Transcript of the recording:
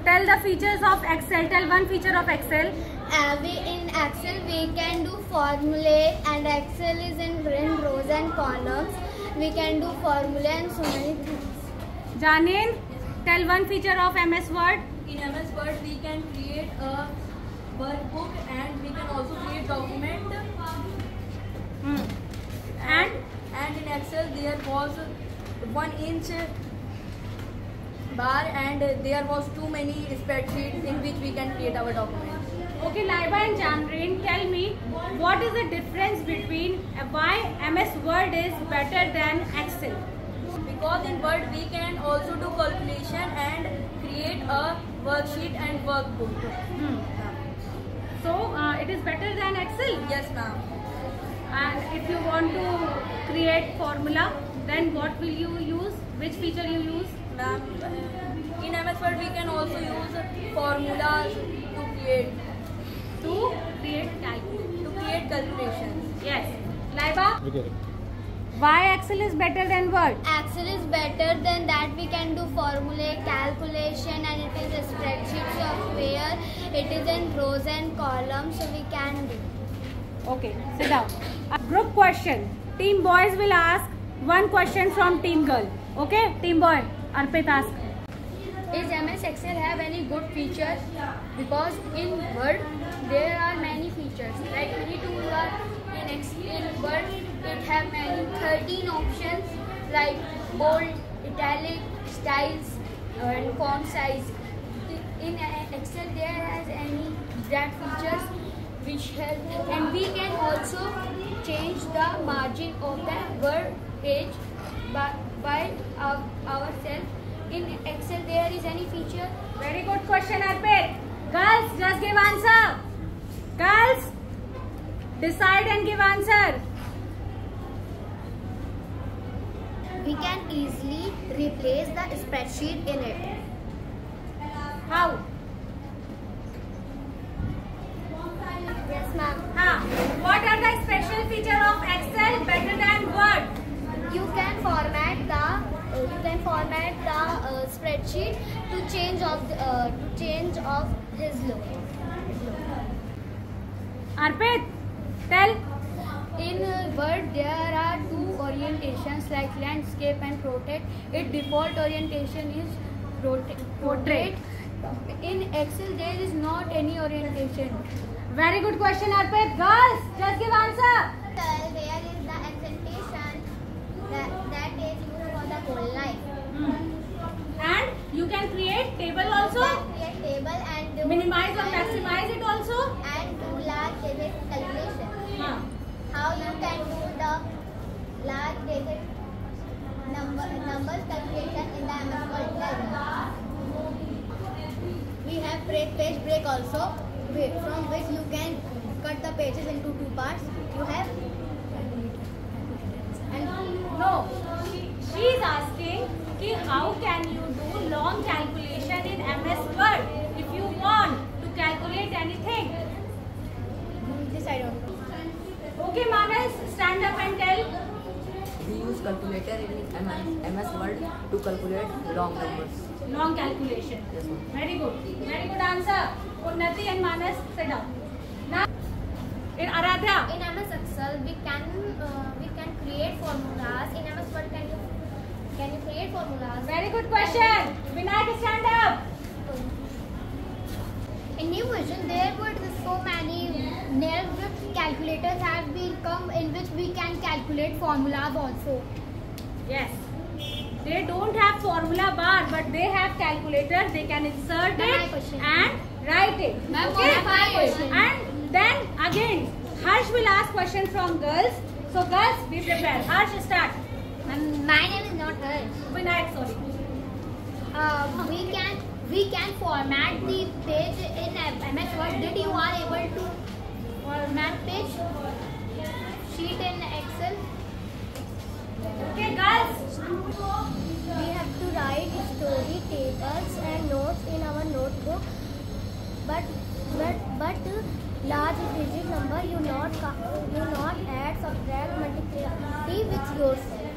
tell the features of Excel. Tell one feature of Excel. In Excel we can do formulae, and Excel is in rows and columns. We can do formula and so many things. Janine, tell one feature of MS Word. In MS Word we can create a workbook and we can also create document. And in Excel there was 1 inch bar and there was too many spreadsheets in which we can create our document. Okay, Laiba and Jamreen, tell me what is the difference between why MS Word is better than Excel? Because in Word we can also do calculation and create a worksheet and workbook. So it is better than Excel? Yes, ma'am. And if you want to create formula, then what will you use? Which feature you use? Ma'am, in MS Word we can also use formulas to create calculations. Yes. Laiba? Why Excel is better than Word? Excel is better than that. We can do formulae, calculation, and it is a spreadsheet software. It is in rows and columns, so we can do. Okay, sit down. A group question. Team boys will ask one question from team girl. Okay, team boy. Arpit ask. Is MS Excel have any good features? Because in Word there are many features. Like many tools are in Word. It have many 13 options like bold, italic, styles, and font size. In Excel there has any that features which help, and we can also change the margin of the Word page by ourselves. In Excel there is any feature? Very good question, Arpit. Girls, just give answer. Girls, decide and give answer. We can easily replace the spreadsheet in it. How? Yes, ma'am. What are the special feature of Excel better than Word? You can format the spreadsheet to change of his look. Arpit, tell. In Word there are two orientations like landscape and portrait. Its default orientation is portrait. In Excel there is not any orientation. Very good question, Arpit. Girls, just give answer. There is the accentuation that is used for the whole life. And you can create table also. You can create table and do Minimize or maximize it also. and do large digit calculation. How you can do the large digit numbers calculation in the MS Word library. We have page break also, from which you can cut the pages into two parts. You have No, she is asking कि how can you do long calculation in MS Word if you want to calculate anything. this I don't know. Okay, Manas, stand up and tell. We use calculator in MS Word to calculate long numbers. Long calculation. Yes, ma'am. Very good. Very good answer. Unnati and Manas, sit down. Now, in Aradhya. In MS Excel, we can create formulas. In MS Word, can you create formulas? Very good question. Vinayak, stand up. In new version, there were so many calculators have become in which we can calculate formulas also. Yes. They don't have formula bar, but they have calculator. They can insert it and write it. Ma'am, Okay? my question. And then again, Harsh will ask question from girls. So girls, be prepared. Harsh, start. My name is not Harsh. Vinayak, sorry. We can format the page in MS Word. Did you are able to format page sheet in Excel? Okay, girls. We have to write story tables and notes in our notebook. But large digit number you not add, subtract, multiply with yourself.